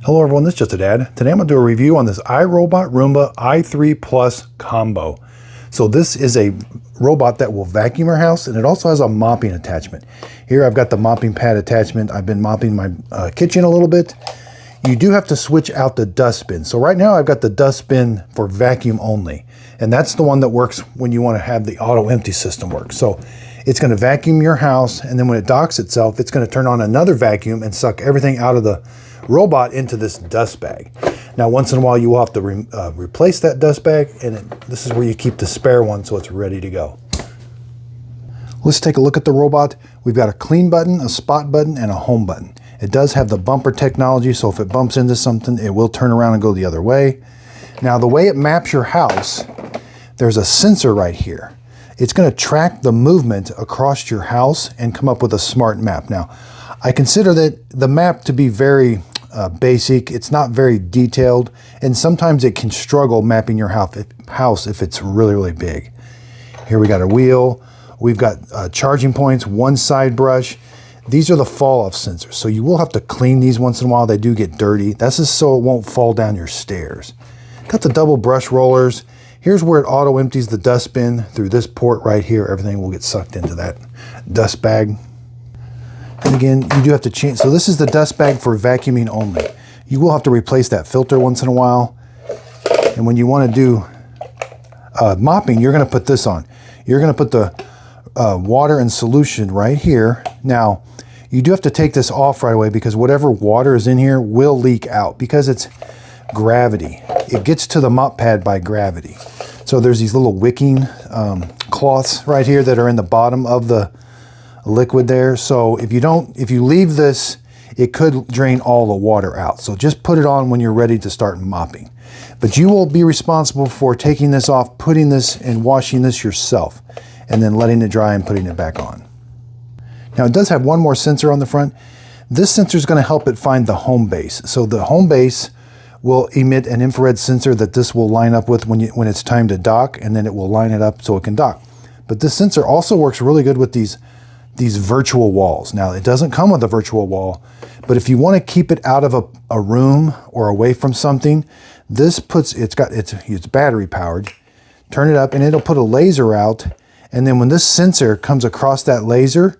Hello everyone, this is Just a Dad. Today I'm going to do a review on this iRobot Roomba i3 Plus combo. So this is a robot that will vacuum your house, and it also has a mopping attachment. Here I've got the mopping pad attachment. I've been mopping my kitchen a little bit. You do have to switch out the dustbin. So right now I've got the dustbin for vacuum only, and that's the one that works when you want to have the auto-empty system work. So it's going to vacuum your house, and then when it docks itself, it's going to turn on another vacuum and suck everything out of the robot into this dust bag. Now once in a while you will have to replace that dust bag, and this is where you keep the spare one so it's ready to go. Let's take a look at the robot. We've got a clean button, a spot button, and a home button. It does have the bumper technology, so if it bumps into something, it will turn around and go the other way. Now the way it maps your house, there's a sensor right here. It's going to track the movement across your house and come up with a smart map. Now, I consider that the map to be very basic. It's not very detailed, and sometimes it can struggle mapping your house if it's really, really big. Here we got a wheel. We've got charging points, one side brush. These are the fall-off sensors, so you will have to clean these once in a while. They do get dirty. That's just so it won't fall down your stairs. Got the double brush rollers. Here's where it auto-empties the dustbin through this port right here. Everything will get sucked into that dust bag. And again, you do have to change. So this is the dust bag for vacuuming only. You will have to replace that filter once in a while. And when you want to do mopping, you're going to put this on. You're going to put the water and solution right here. Now, you do have to take this off right away because whatever water is in here will leak out because it's gravity. It gets to the mop pad by gravity. So there's these little wicking cloths right here that are in the bottom of the liquid there. So if you leave this, it could drain all the water out. So just put it on when you're ready to start mopping. But you will be responsible for taking this off, putting this and washing this yourself, and then letting it dry and putting it back on. Now it does have one more sensor on the front. This sensor is going to help it find the home base. So the home base will emit an infrared sensor that this will line up with when it's time to dock, and then it will line it up so it can dock. But this sensor also works really good with these virtual walls. Now it doesn't come with a virtual wall, but if you want to keep it out of a room or away from something, this it's battery powered. Turn it up and it'll put a laser out, and then when this sensor comes across that laser,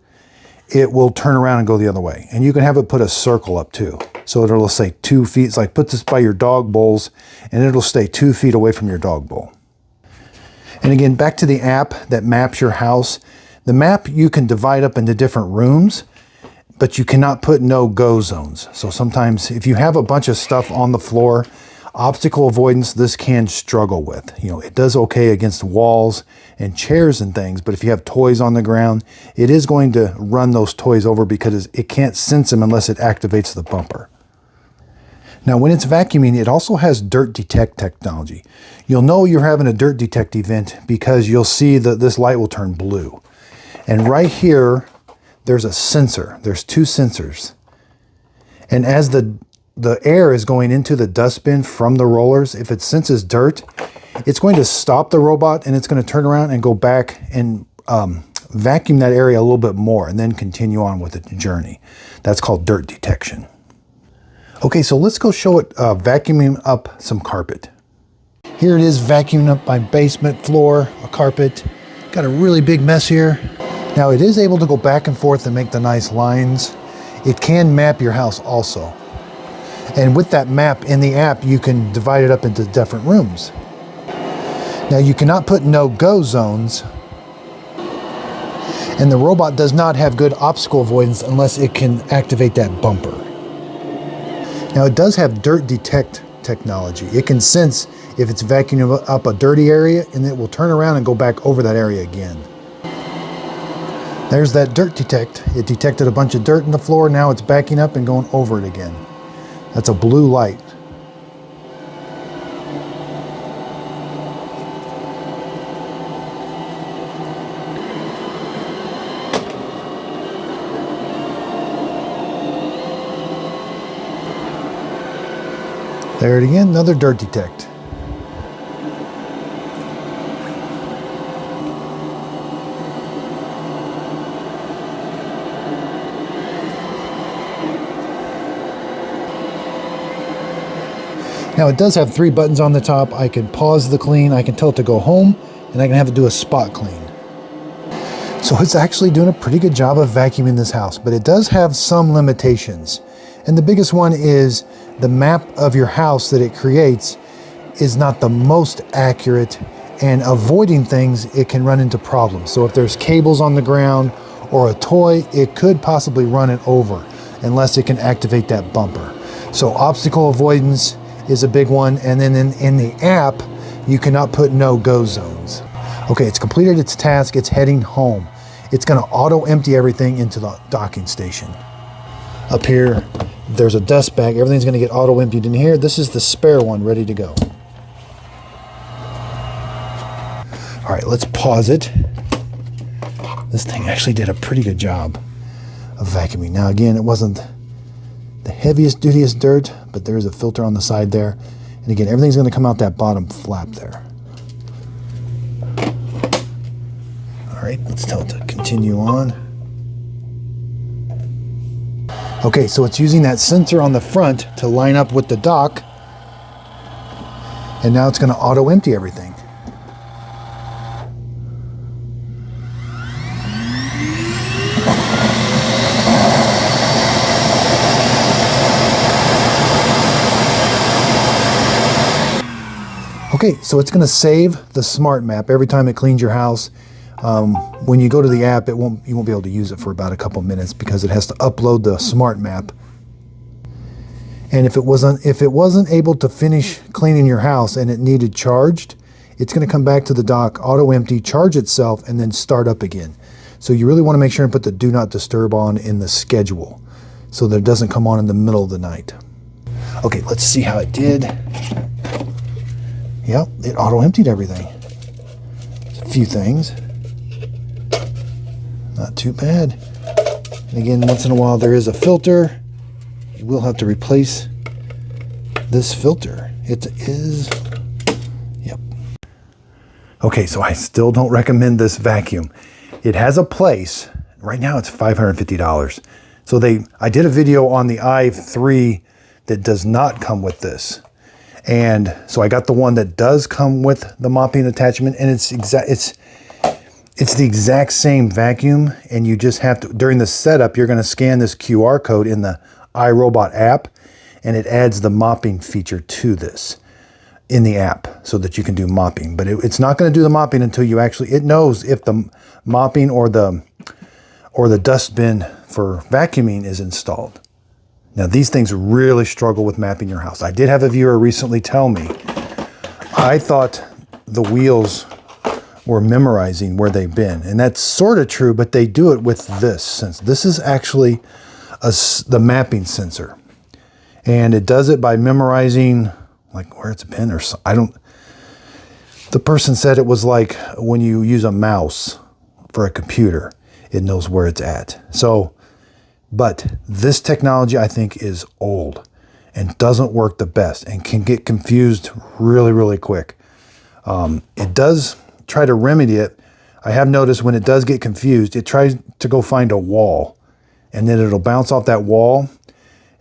it will turn around and go the other way. And you can have it put a circle up too. So it'll say 2 feet. It's like put this by your dog bowls and it'll stay 2 feet away from your dog bowl. And again, back to the app that maps your house. The map you can divide up into different rooms, but you cannot put no-go zones. So sometimes if you have a bunch of stuff on the floor, obstacle avoidance, this can struggle with. You know, it does okay against walls and chairs and things, but if you have toys on the ground, it is going to run those toys over because it can't sense them unless it activates the bumper. Now, when it's vacuuming, it also has dirt detect technology. You'll know you're having a dirt detect event because you'll see that this light will turn blue. And right here, there's a sensor. There's 2 sensors. And as the air is going into the dustbin from the rollers, if it senses dirt, it's going to stop the robot and it's going to turn around and go back and vacuum that area a little bit more and then continue on with the journey. That's called dirt detection. Okay, so let's go show it vacuuming up some carpet. Here it is vacuuming up my basement floor, a carpet. Got a really big mess here. Now it is able to go back and forth and make the nice lines. It can map your house also. And with that map in the app, you can divide it up into different rooms. Now you cannot put no-go zones, and the robot does not have good obstacle avoidance unless it can activate that bumper. Now it does have dirt detect technology. It can sense if it's vacuuming up a dirty area, and it will turn around and go back over that area again. There's that dirt detect. It detected a bunch of dirt in the floor. Now it's backing up and going over it again. That's a blue light. There it again, another dirt detect. Now it does have 3 buttons on the top. I can pause the clean, I can tell it to go home, and I can have it do a spot clean. So it's actually doing a pretty good job of vacuuming this house, but it does have some limitations. And the biggest one is the map of your house that it creates is not the most accurate, and avoiding things, it can run into problems. So if there's cables on the ground or a toy, it could possibly run it over unless it can activate that bumper. So obstacle avoidance is a big one. And then in the app, you cannot put no-go zones. Okay, it's completed its task, it's heading home. It's gonna auto-empty everything into the docking station. Up here, there's a dust bag, everything's gonna get auto-emptied in here. This is the spare one ready to go. All right, let's pause it. This thing actually did a pretty good job of vacuuming. Now again, it wasn't the heaviest, dutiest dirt, but there is a filter on the side there. And again, everything's gonna come out that bottom flap there. All right, let's tell it to continue on. Okay, so it's using that sensor on the front to line up with the dock. And now it's gonna auto-empty everything. Okay, so it's going to save the smart map every time it cleans your house. When you go to the app, you won't be able to use it for about a couple minutes because it has to upload the smart map. And if it wasn't able to finish cleaning your house and it needed charged, it's going to come back to the dock, auto-empty, charge itself, and then start up again. So you really want to make sure and put the do not disturb on in the schedule so that it doesn't come on in the middle of the night. Okay, let's see how it did. Yep, it auto-emptied everything. There's a few things. Not too bad. And again, once in a while there is a filter. You will have to replace this filter. It is, yep. Okay, so I still don't recommend this vacuum. It has a place. Right now it's $550. So I did a video on the i3 that does not come with this. And so I got the one that does come with the mopping attachment, and it's the exact same vacuum, and you just have to, during the setup, you're going to scan this QR code in the iRobot app, and it adds the mopping feature to this in the app so that you can do mopping. But it's not going to do the mopping until you actually, it knows if the mopping or the dustbin for vacuuming is installed. Now these things really struggle with mapping your house. I did have a viewer recently tell me, I thought the wheels were memorizing where they've been. And that's sort of true, but they do it with this sensor. This is actually the mapping sensor. And it does it by memorizing like where it's been or something. The person said it was like when you use a mouse for a computer, it knows where it's at. So, but this technology, I think, is old and doesn't work the best and can get confused really, really quick. It does try to remedy it. I have noticed when it does get confused, it tries to go find a wall, and then it'll bounce off that wall,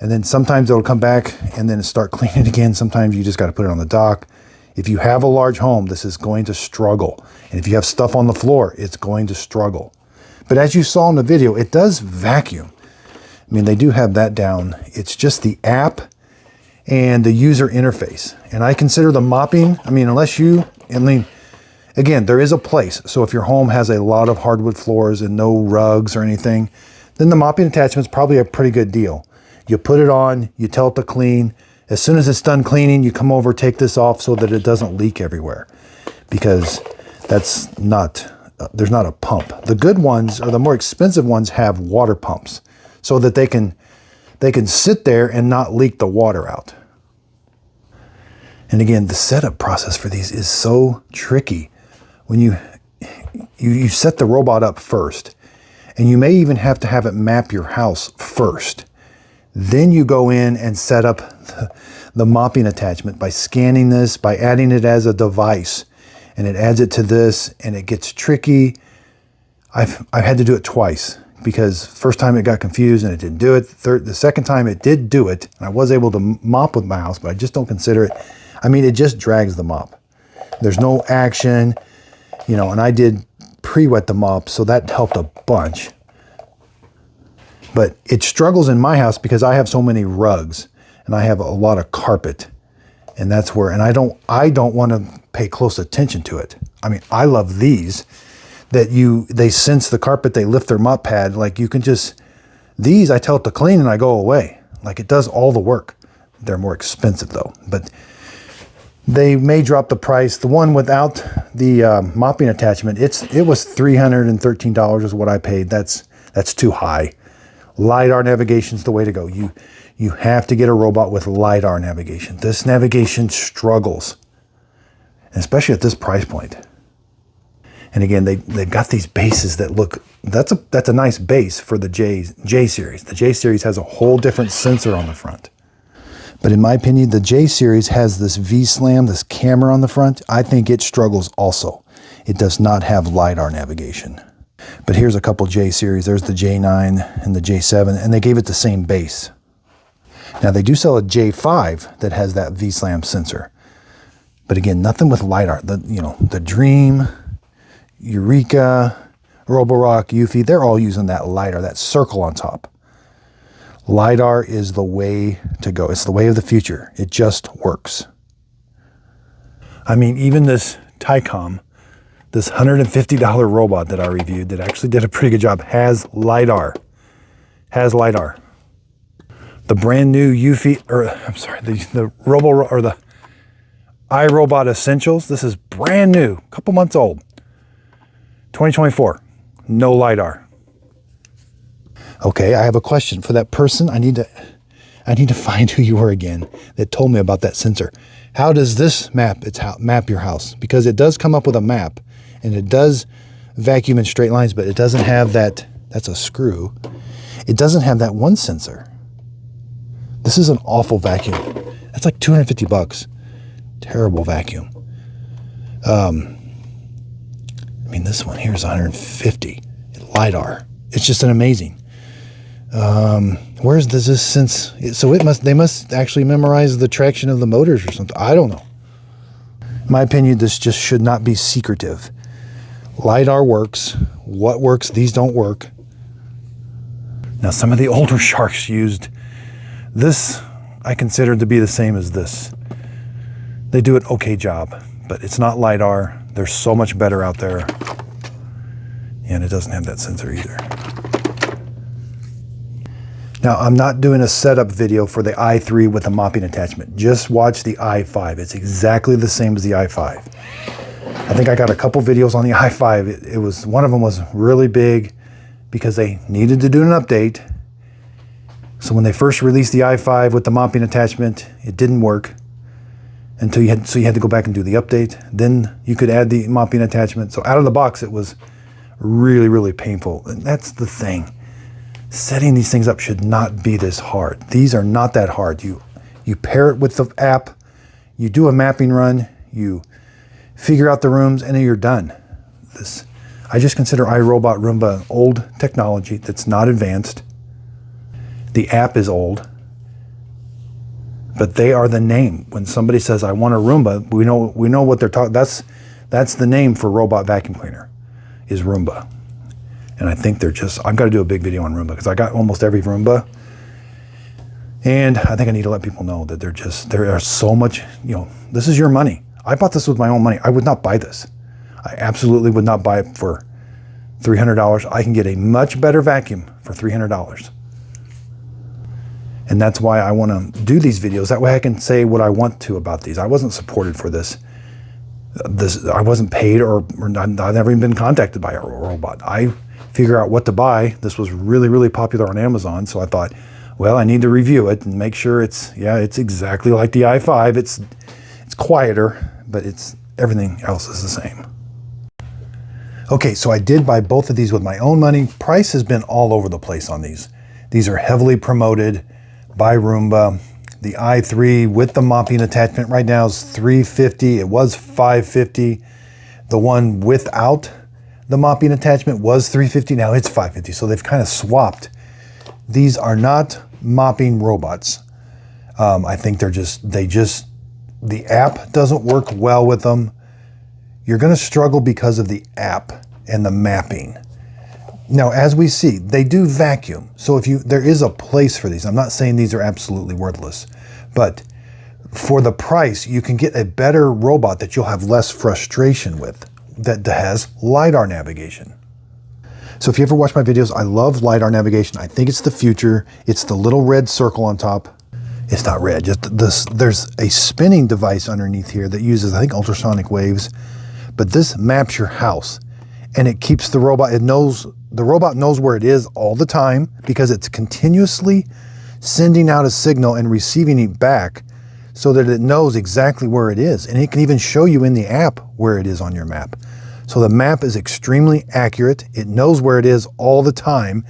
and then sometimes it'll come back and then start cleaning again. Sometimes you just got to put it on the dock. If you have a large home, this is going to struggle. And if you have stuff on the floor, it's going to struggle. But as you saw in the video, it does vacuum. I mean, they do have that down. It's just the app and the user interface. And I consider the mopping, again, there is a place. So if your home has a lot of hardwood floors and no rugs or anything, then the mopping attachment is probably a pretty good deal. You put it on, you tell it to clean. As soon as it's done cleaning, you come over, take this off so that it doesn't leak everywhere. Because there's not a pump. The good ones, or the more expensive ones, have water pumps, so that they can sit there and not leak the water out. And again, the setup process for these is so tricky. When you set the robot up first, and you may even have to have it map your house first. Then you go in and set up the mopping attachment by scanning this, by adding it as a device, and it adds it to this, and it gets tricky. I've had to do it twice because first time it got confused and it didn't do it. The second time it did do it, and I was able to mop with my house, but I just don't consider it. I mean, it just drags the mop. There's no action, you know, and I did pre-wet the mop, so that helped a bunch. But it struggles in my house because I have so many rugs and I have a lot of carpet, and that's where, and I don't want to pay close attention to it. I mean, I love these that they sense the carpet, they lift their mop pad, like you can just, these I tell it to clean and I go away. Like it does all the work. They're more expensive though, but they may drop the price. The one without the mopping attachment, it was $313 is what I paid. That's too high. LiDAR navigation is the way to go. You have to get a robot with LiDAR navigation. This navigation struggles, especially at this price point. And again, they've got these bases that look, that's a nice base for the J series. The J series has a whole different sensor on the front. But in my opinion, the J series has this V-slam, this camera on the front. I think it struggles also. It does not have LiDAR navigation. But here's a couple J series. There's the J9 and the J7, and they gave it the same base. Now they do sell a J5 that has that V-slam sensor. But again, nothing with LiDAR. The Dream, Eureka, Roborock, Eufy, they're all using that LiDAR, that circle on top. LiDAR is the way to go. It's the way of the future. It just works. I mean, even this Tycom, this $150 robot that I reviewed that actually did a pretty good job, has LiDAR. Has LiDAR. The brand new Eufy, the the iRobot Essentials, this is brand new, a couple months old. 2024, no LiDAR. Okay, I have a question for that person. I need to find who you were again that told me about that sensor. How does this map your house? Because it does come up with a map and it does vacuum in straight lines, but it doesn't have that. That's a screw. It doesn't have that one sensor. This is an awful vacuum. That's like 250 bucks. Terrible vacuum. I mean, this one here is 150. LiDAR. It's just an amazing. Does this sense? So they must actually memorize the traction of the motors or something. I don't know. In my opinion, this just should not be secretive. LiDAR works. What works? These don't work. Now, some of the older Sharks used this. I consider to be the same as this. They do an okay job, but it's not LiDAR. There's so much better out there. And it doesn't have that sensor either. Now, I'm not doing a setup video for the i3 with a mopping attachment. Just watch the i5. It's exactly the same as the i5. I think I got a couple videos on the i5. One of them was really big because they needed to do an update. So when they first released the i5 with the mopping attachment, it didn't work until you had to go back and do the update. Then you could add the mopping attachment. So out of the box, it was really, really painful. And that's the thing. Setting these things up should not be this hard. These are not that hard. You pair it with the app, you do a mapping run, you figure out the rooms, and then you're done. I just consider iRobot Roomba old technology that's not advanced. The app is old, but they are the name. When somebody says, I want a Roomba, we know what they're talking. That's the name for robot vacuum cleaner, is Roomba. And I think I've got to do a big video on Roomba because I got almost every Roomba. And I think I need to let people know that there are so much, this is your money. I bought this with my own money. I would not buy this. I absolutely would not buy it for $300. I can get a much better vacuum for $300. And that's why I want to do these videos. That way I can say what I want to about these. I wasn't supported for this. I wasn't paid or I've never even been contacted by a robot. I figure out what to buy. This was really, really popular on Amazon. So I thought, well, I need to review it and make sure it's exactly like the i5. It's quieter, but everything else is the same. Okay, so I did buy both of these with my own money. Price has been all over the place on these. These are heavily promoted by Roomba. The i3 with the mopping attachment right now is $350. It was $550. The one without the mopping attachment was $350, now it's $550. So they've kind of swapped. These are not mopping robots. I think the app doesn't work well with them. You're going to struggle because of the app and the mapping. Now, as we see, they do vacuum. So there is a place for these. I'm not saying these are absolutely worthless, but for the price, you can get a better robot that you'll have less frustration with, that has LiDAR navigation. So if you ever watch my videos, I love LiDAR navigation. I think it's the future. It's the little red circle on top. It's not red, just this. There's a spinning device underneath here that uses, I think, ultrasonic waves. But this maps your house, and it keeps the robot, the robot knows where it is all the time because it's continuously sending out a signal and receiving it back so that it knows exactly where it is. And it can even show you in the app where it is on your map. So the map is extremely accurate. It knows where it is all the time.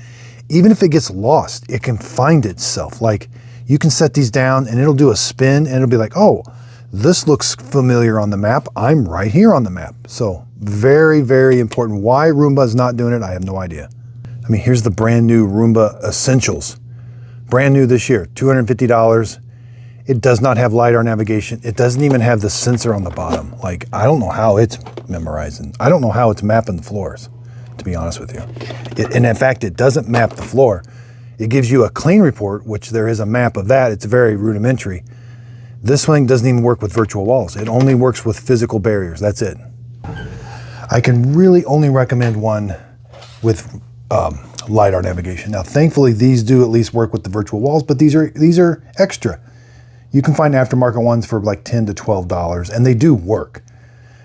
Even if it gets lost, it can find itself. Like, you can set these down and it'll do a spin and it'll be like, oh, this looks familiar on the map. I'm right here on the map. So very, very important. Why Roomba is not doing it, I have no idea. I mean, here's the brand new Roomba Essentials. Brand new this year, $250. It does not have LiDAR navigation. It doesn't even have the sensor on the bottom. Like, I don't know how it's memorizing. I don't know how it's mapping the floors, to be honest with you. And in fact, it doesn't map the floor. It gives you a clean report, which there is a map of that. It's very rudimentary. This thing doesn't even work with virtual walls. It only works with physical barriers. That's it. I can really only recommend one with LiDAR navigation. Now, thankfully, these do at least work with the virtual walls, but these are extra. You can find aftermarket ones for like $10 to $12, and they do work,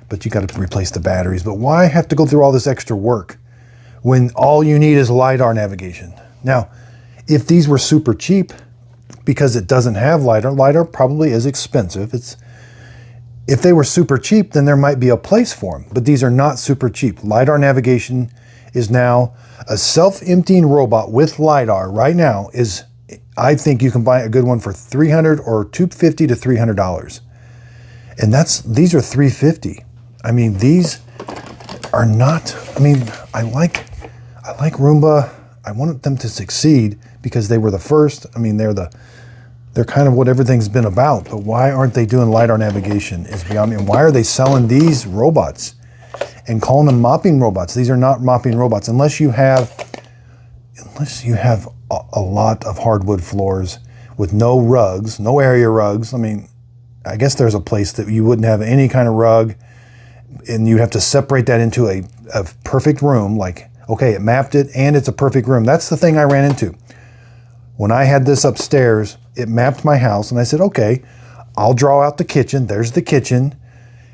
but you got to replace the batteries. But why have to go through all this extra work when all you need is LiDAR navigation? Now, if these were super cheap, because it doesn't have LiDAR, LiDAR probably is expensive. If they were super cheap, then there might be a place for them, but these are not super cheap. LiDAR navigation is now a self-emptying robot with LiDAR right now is, I think you can buy a good one for $300 or $250 to $300. And these are $350. I mean, these are not, I mean, I like Roomba. I want them to succeed because they were the first. I mean, they're kind of what everything's been about, but why aren't they doing LiDAR navigation is beyond me. And why are they selling these robots and calling them mopping robots? These are not mopping robots unless you have a lot of hardwood floors with no rugs, no area rugs. I mean, I guess there's a place that you wouldn't have any kind of rug and you'd have to separate that into a perfect room. Like, okay, it mapped it and it's a perfect room. That's the thing I ran into. When I had this upstairs, it mapped my house and I said, okay, I'll draw out the kitchen. There's the kitchen.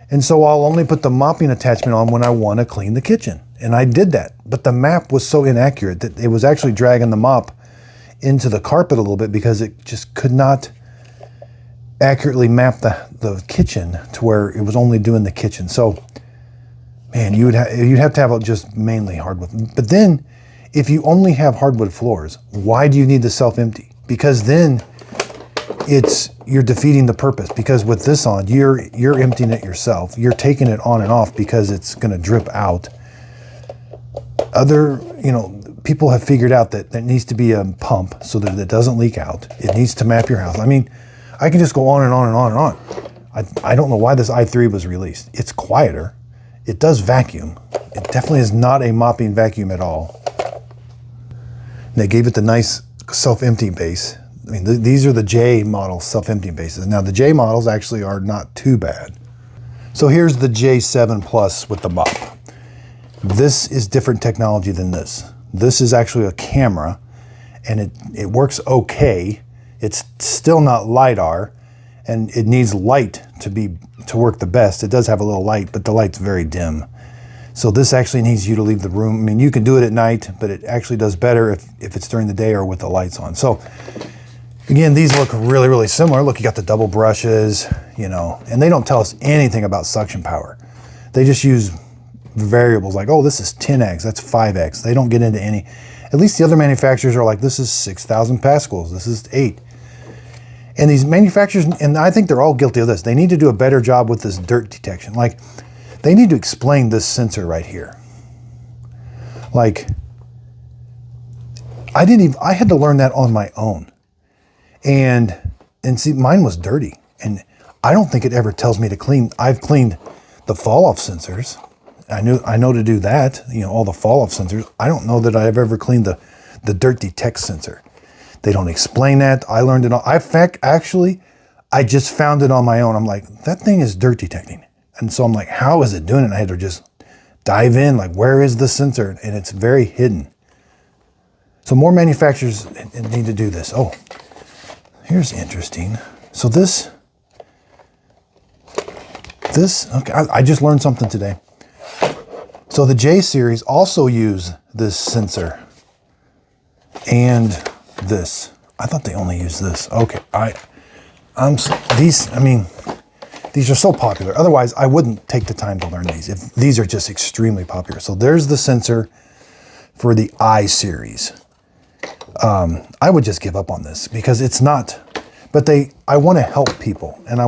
And so I'll only put the mopping attachment on when I want to clean the kitchen. And I did that. But the map was so inaccurate that it was actually dragging the mop into the carpet a little bit because it just could not accurately map the kitchen to where it was only doing the kitchen. So, man, you'd have to have just mainly hardwood. But then, if you only have hardwood floors, why do you need the self-empty? Because then you're defeating the purpose. Because with this on, you're emptying it yourself. You're taking it on and off because it's going to drip out. People have figured out that there needs to be a pump so that it doesn't leak out. It needs to map your house. I mean, I can just go on and on and on and on. I don't know why this i3 was released. It's quieter. It does vacuum. It definitely is not a mopping vacuum at all. They gave it the nice self-emptying base. I mean, these are the J model self-emptying bases. Now, the J models actually are not too bad. So here's the J7 Plus with the mop. This is different technology than this. This is actually a camera, and it works okay. It's still not LiDAR, and it needs light to work the best. It does have a little light, but the light's very dim. So this actually needs you to leave the room. I mean, you can do it at night, but it actually does better if it's during the day or with the lights on. So again, these look really, really similar. Look, you got the double brushes, and they don't tell us anything about suction power. They just use variables like, oh, this is 10x, that's 5x. They don't get into any, at least the other manufacturers are like, this is 6,000 pascals, this is 8. And these manufacturers, and I think they're all guilty of this, they need to do a better job with this dirt detection. Like, they need to explain this sensor right here. Like, I had to learn that on my own. And see, mine was dirty. And I don't think it ever tells me to clean. I've cleaned the fall off sensors. I know to do that, you know, all the fall off sensors. I don't know that I've ever cleaned the dirt detect sensor. They don't explain that. I learned it all. Actually, I just found it on my own. I'm like, that thing is dirt detecting. And so I'm like, how is it doing it? And I had to just dive in, like, where is the sensor? And it's very hidden. So more manufacturers need to do this. Oh, here's interesting. So this, okay, I just learned something today. So the J series also use this sensor and this. I thought they only use this. Okay, these are so popular. Otherwise, I wouldn't take the time to learn these. If these are just extremely popular. So there's the sensor for the I series. I would just give up on this because it's not, but I want to help people and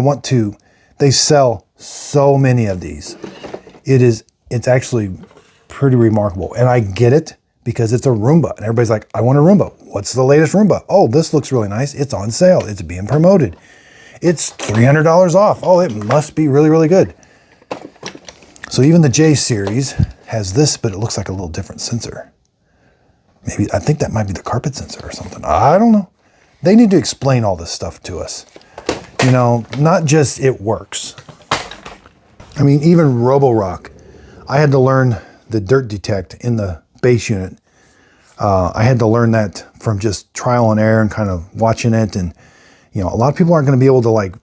they sell so many of these. It's actually pretty remarkable. And I get it because it's a Roomba and everybody's like, I want a Roomba. What's the latest Roomba? Oh, this looks really nice. It's on sale. It's being promoted. It's $300 off. Oh, it must be really, really good. So even the J series has this, but it looks like a little different sensor. Maybe, I think that might be the carpet sensor or something. I don't know. They need to explain all this stuff to us. You know, not just it works. I mean, even Roborock, I had to learn the dirt detect in the base unit. I had to learn that from just trial and error and kind of watching it. And, you know, a lot of people aren't going to be able to like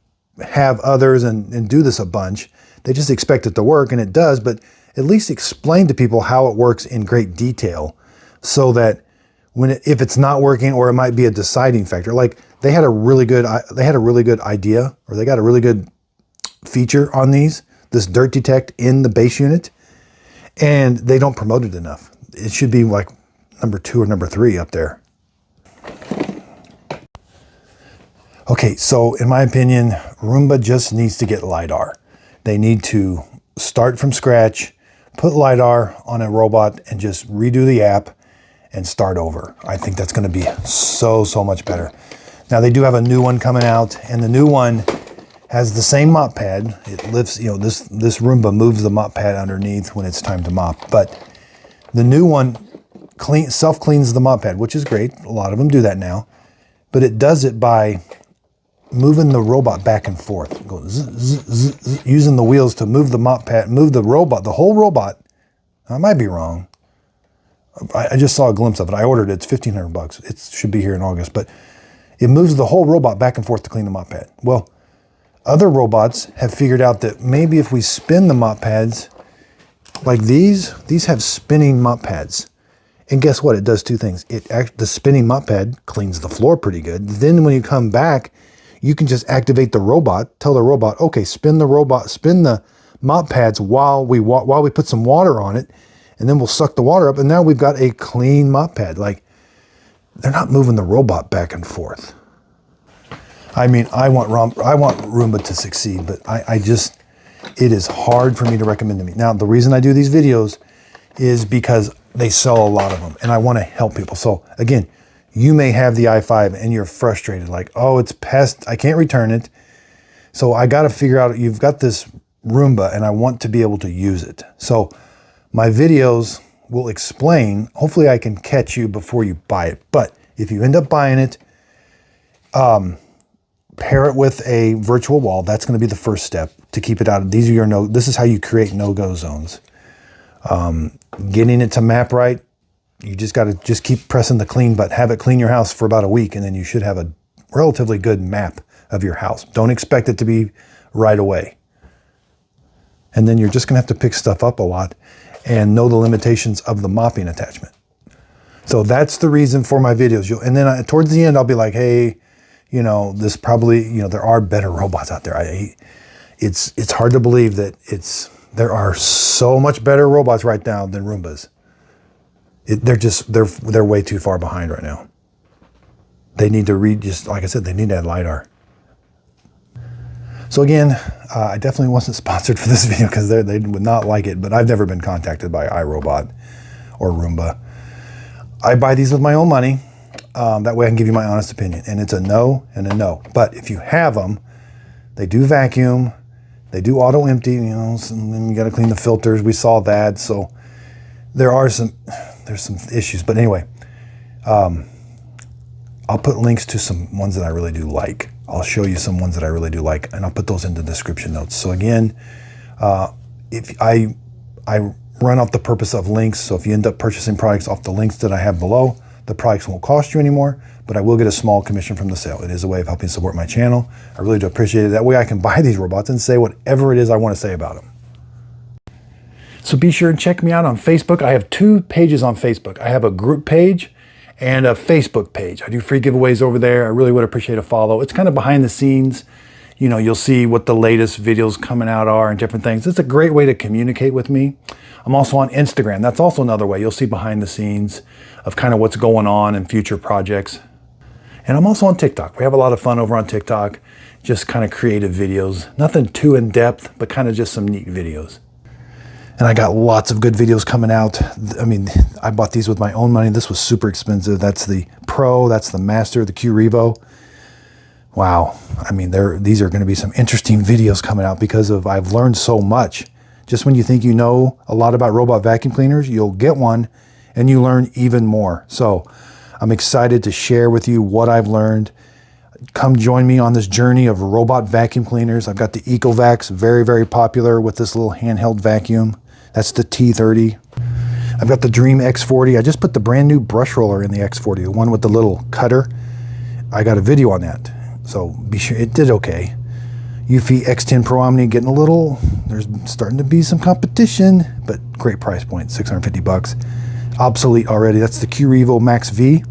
have others and do this a bunch. They just expect it to work, and it does, but at least explain to people how it works in great detail so that if it's not working, or it might be a deciding factor, like they had a really good idea, or they got a really good feature on this dirt detect in the base unit, and they don't promote it enough. It should be like number 2 or number 3 up there. Okay, so in my opinion, Roomba just needs to get LiDAR. They need to start from scratch, put LiDAR on a robot, and just redo the app and start over. I think that's going to be so much better. Now they do have a new one coming out, and the new one has the same mop pad. It lifts, you know, this Roomba moves the mop pad underneath when it's time to mop. But the new one self-cleans the mop pad, which is great. A lot of them do that now. But it does it by moving the robot back and forth. It goes zzz, zzz, zzz, using the wheels to move the mop pad, move the robot, the whole robot. I might be wrong. I just saw a glimpse of it. I ordered it. It's $1,500. It should be here in August. But it moves the whole robot back and forth to clean the mop pad. Well, other robots have figured out that maybe if we spin the mop pads, like these have spinning mop pads. And guess what? It does 2 things. The spinning mop pad cleans the floor pretty good. Then when you come back, you can just activate the robot, tell the robot, okay, spin the mop pads while we put some water on it, and then we'll suck the water up, and now we've got a clean mop pad. Like, they're not moving the robot back and forth. I mean, I want Roomba to succeed, but it is hard for me to recommend them. Now, the reason I do these videos is because they sell a lot of them, and I want to help people. So again, you may have the i5 and you're frustrated, like, oh, it's past, I can't return it. So I got to figure out, you've got this Roomba and I want to be able to use it. So my videos will explain, hopefully I can catch you before you buy it. But if you end up buying it, pair it with a virtual wall. That's going to be the first step to keep it out of, this is how you create no-go zones. Getting it to map right, you just got to keep pressing the clean button, have it clean your house for about a week, and then you should have a relatively good map of your house. Don't expect it to be right away. And then you're just going to have to pick stuff up a lot and know the limitations of the mopping attachment. So that's the reason for my videos. And then towards the end, I'll be like, hey, you know, this probably, you know, there are better robots out there. It's hard to believe that there are so much better robots right now than Roombas. They're way too far behind right now. They need to just like I said, they need to add LiDAR. So again, I definitely wasn't sponsored for this video because they would not like it, but I've never been contacted by iRobot or Roomba. I buy these with my own money. That way I can give you my honest opinion. And it's a no and a no. But if you have them, they do vacuum. They do auto-empty, you know, and then you got to clean the filters. We saw that. So there's some issues. But anyway, I'll put links to some ones that I really do like. I'll show you some ones that I really do like, and I'll put those in the description notes. So again, if I run off the purpose of links, so if you end up purchasing products off the links that I have below, the products won't cost you anymore, but I will get a small commission from the sale. It is a way of helping support my channel. I really do appreciate it. That way I can buy these robots and say whatever it is I want to say about them. So be sure and check me out on Facebook. I have 2 pages on Facebook. I have a group page and a Facebook page. I do free giveaways over there. I really would appreciate a follow. It's kind of behind the scenes. You know, you'll see what the latest videos coming out are and different things. It's a great way to communicate with me. I'm also on Instagram. That's also another way. You'll see behind the scenes of kind of what's going on in future projects. And I'm also on TikTok. We have a lot of fun over on TikTok. Just kind of creative videos. Nothing too in-depth, but kind of just some neat videos. And I got lots of good videos coming out. I mean, I bought these with my own money. This was super expensive. That's the Pro, that's the Master, the Q Revo. Wow. I mean, these are going to be some interesting videos coming out because I've learned so much. Just when you think you know a lot about robot vacuum cleaners, you'll get one and you learn even more. So I'm excited to share with you what I've learned. Come join me on this journey of robot vacuum cleaners. I've got the EcoVacs, very, very popular with this little handheld vacuum. That's the T30. I've got the Dream X40. I just put the brand new brush roller in the X40, the one with the little cutter. I got a video on that, so be sure. It did okay. Eufy X10 Pro Omni getting a little, there's starting to be some competition, but great price point, 650 bucks. Obsolete already. That's the Q Revo Max V.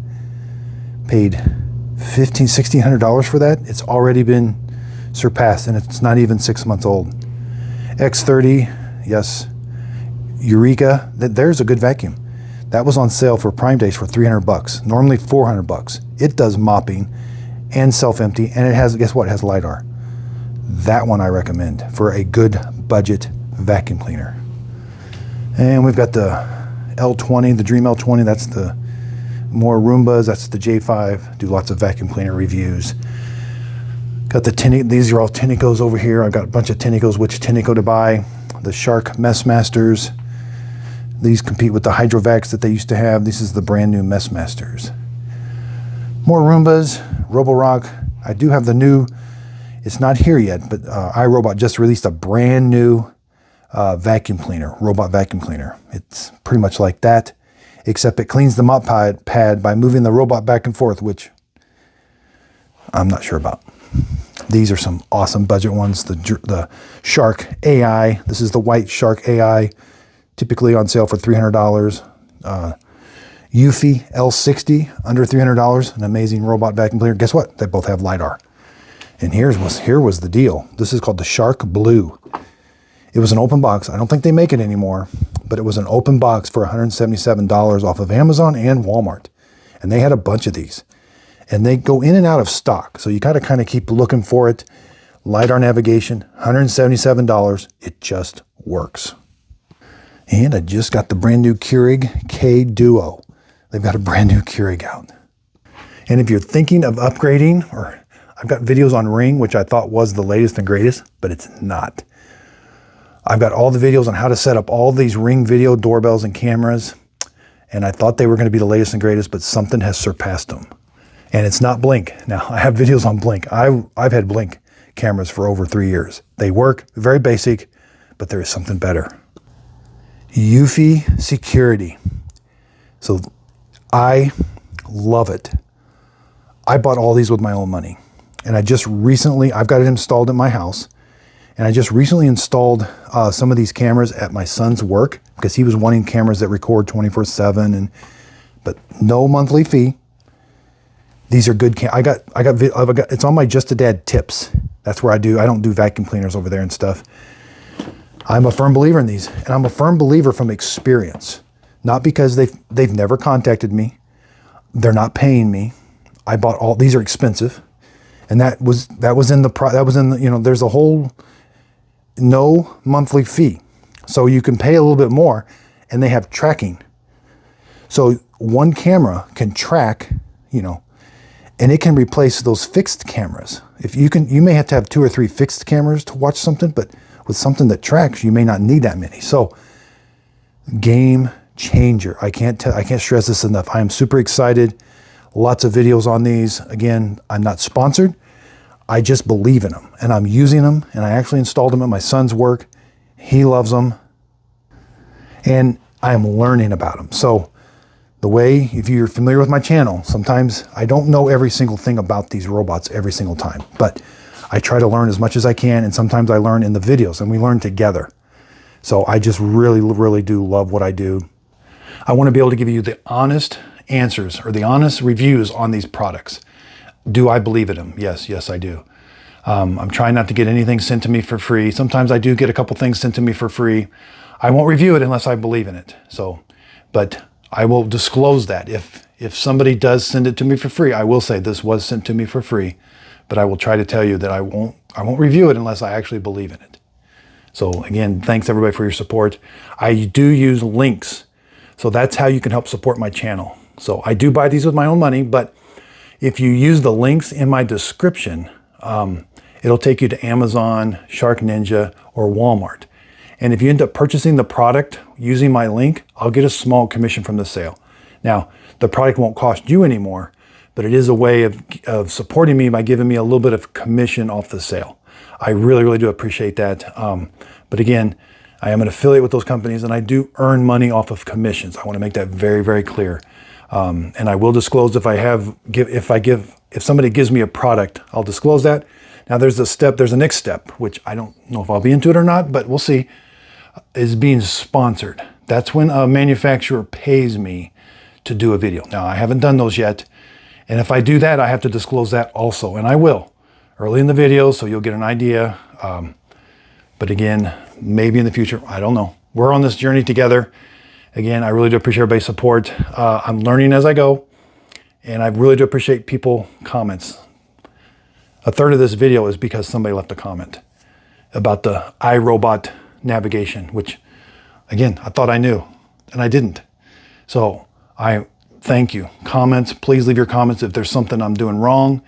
Paid $1,600 for that. It's already been surpassed, and it's not even 6 months old. X30, yes. Eureka, there's a good vacuum. That was on sale for Prime Days for 300 bucks. Normally 400 bucks. It does mopping and self-empty, and it has, guess what? It has LiDAR. That one I recommend for a good budget vacuum cleaner. And we've got the L20, the Dream L20. That's the more Roombas. That's the J5. Do lots of vacuum cleaner reviews. Got the these are all Tinicos over here. I've got a bunch of Tinicos, which Tinico to buy. The Shark Mess Masters. These compete with the Hydrovacs that they used to have. This is the brand new Mess Masters. More Roombas, Roborock. I do have the new, it's not here yet, but iRobot just released a brand new vacuum cleaner, robot vacuum cleaner. It's pretty much like that, except it cleans the mop pad by moving the robot back and forth, which I'm not sure about. These are some awesome budget ones. The Shark AI. This is the white Shark AI, typically on sale for $300. Eufy L60, under $300. An amazing robot vacuum cleaner. Guess what? They both have LiDAR. And here was the deal. This is called the Shark Blue. It was an open box. I don't think they make it anymore, but it was an open box for $177 off of Amazon and Walmart. And they had a bunch of these. And they go in and out of stock. So you gotta kind of keep looking for it. LiDAR navigation, $177. It just works. And I just got the brand new Keurig K Duo. They've got a brand new Keurig out. And if you're thinking of upgrading, or I've got videos on Ring, which I thought was the latest and greatest, but it's not. I've got all the videos on how to set up all these Ring video doorbells and cameras. And I thought they were going to be the latest and greatest, but something has surpassed them. And it's not Blink. Now, I have videos on Blink. I've had Blink cameras for over 3 years. They work, very basic, but there is something better. Eufy Security. So I love it. I bought all these with my own money. And I just recently, I've got it installed in my house. And I just recently installed some of these cameras at my son's work because he was wanting cameras that record 24/7, but no monthly fee. These are good. It's on my Just a Dad tips. That's where I don't do vacuum cleaners over there and stuff. I'm a firm believer in these, and I'm a firm believer from experience. Not because they've never contacted me. They're not paying me. I bought all these are expensive, and that was in the there's a whole no monthly fee, so you can pay a little bit more, and they have tracking. So one camera can track, you know, and it can replace those fixed cameras. If you can, you may have to have 2 or 3 fixed cameras to watch something, but with something that tracks, you may not need that many. So game changer. I can't stress this enough. I am super excited. Lots of videos on these. Again, I'm not sponsored. I just believe in them, and I'm using them, and I actually installed them at my son's work. He loves them, and I'm learning about them. So the way, if you're familiar with my channel, sometimes I don't know every single thing about these robots every single time, but I try to learn as much as I can, and sometimes I learn in the videos, and we learn together. So I just really, really do love what I do. I want to be able to give you the honest answers or the honest reviews on these products. Do I believe in them? Yes, yes, I do. I'm trying not to get anything sent to me for free. Sometimes I do get a couple things sent to me for free. I won't review it unless I believe in it. So, but I will disclose that. If somebody does send it to me for free, I will say this was sent to me for free, but I will try to tell you that I won't review it unless I actually believe in it. So again, thanks everybody for your support. I do use links. So that's how you can help support my channel. So I do buy these with my own money, but if you use the links in my description, it'll take you to Amazon, Shark Ninja, or Walmart. And if you end up purchasing the product using my link, I'll get a small commission from the sale. Now, the product won't cost you anymore, but it is a way of supporting me by giving me a little bit of commission off the sale. I really, really do appreciate that. But again, I am an affiliate with those companies, and I do earn money off of commissions. I want to make that very, very clear. And I will disclose if somebody gives me a product, I'll disclose that. Now there's a next step, which I don't know if I'll be into it or not, but we'll see, is being sponsored. That's when a manufacturer pays me to do a video. Now I haven't done those yet. And if I do that, I have to disclose that also, and I will early in the video, so you'll get an idea. But again, maybe in the future, I don't know. We're on this journey together. Again, I really do appreciate everybody's support. I'm learning as I go, and I really do appreciate people comments. A third of this video is because somebody left a comment about the iRobot navigation, which again, I thought I knew, and I didn't. So I thank you. Comments, please leave your comments if there's something I'm doing wrong.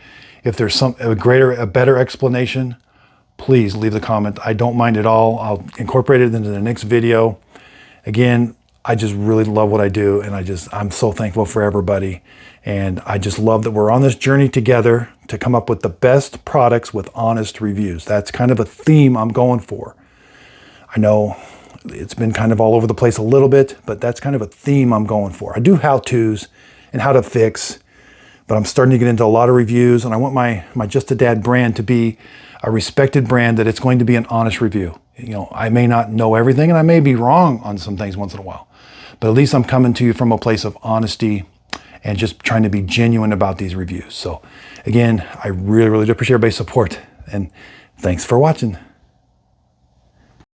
If there's a better explanation, please leave the comment. I don't mind at all. I'll incorporate it into the next video. Again, I just really love what I do, and I'm so thankful for everybody. And I just love that we're on this journey together to come up with the best products with honest reviews. That's kind of a theme I'm going for. I know it's been kind of all over the place a little bit, but that's kind of a theme I'm going for. I do how-tos and how to fix, but I'm starting to get into a lot of reviews, and I want my Just a Dad brand to be a respected brand, that it's going to be an honest review. You know, I may not know everything, and I may be wrong on some things once in a while, but at least I'm coming to you from a place of honesty and just trying to be genuine about these reviews. So again, I really, really do appreciate everybody's support, and thanks for watching.